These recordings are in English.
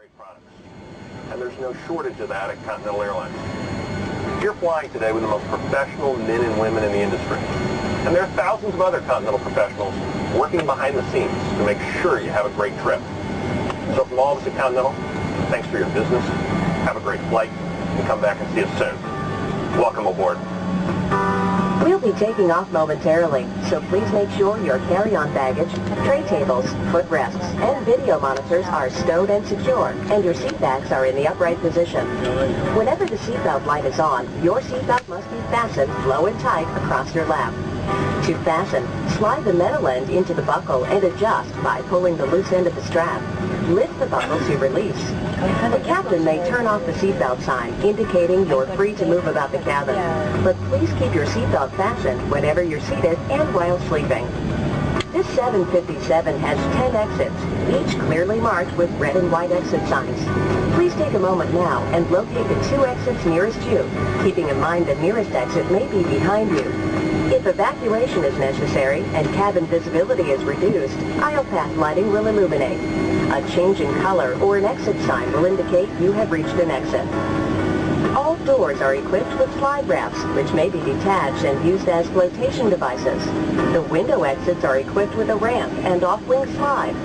Great products. And there's no shortage of that at Continental Airlines. You're flying today with the most professional men and women in the industry. And there are thousands of other Continental professionals working behind the scenes to make sure you have a great trip. So from all of us at Continental, thanks for your business, have a great flight, and come back and see us soon. Welcome aboard. We'll be taking off momentarily, so please make sure your carry-on baggage, tray tables, footrests, and video monitors are stowed and secure, and your seat backs are in the upright position. Whenever the seatbelt light is on, your seatbelt must be fastened low and tight across your lap. To fasten, slide the metal end into the buckle and adjust by pulling the loose end of the strap. Lift the buckle to release. The captain may turn off the seatbelt sign, indicating you're free to move about the cabin. But please keep your seatbelt fastened whenever you're seated and while sleeping. This 757 has 10 exits, each clearly marked with red and white exit signs. Please take a moment now and locate the 2 exits nearest you, keeping in mind the nearest exit may be behind you. If evacuation is necessary and cabin visibility is reduced, aisle path lighting will illuminate. A change in color or an exit sign will indicate you have reached an exit. All doors are equipped with slide wraps, which may be detached and used as flotation devices. The window exits are equipped with a ramp and off-wing slide.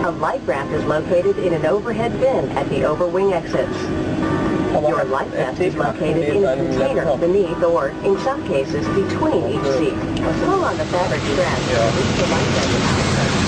A light raft is located in an overhead bin at the over-wing exits. Your life vest is located in a container beneath or, in some cases, between each seat. Pull on the fabric strap to release the life vest.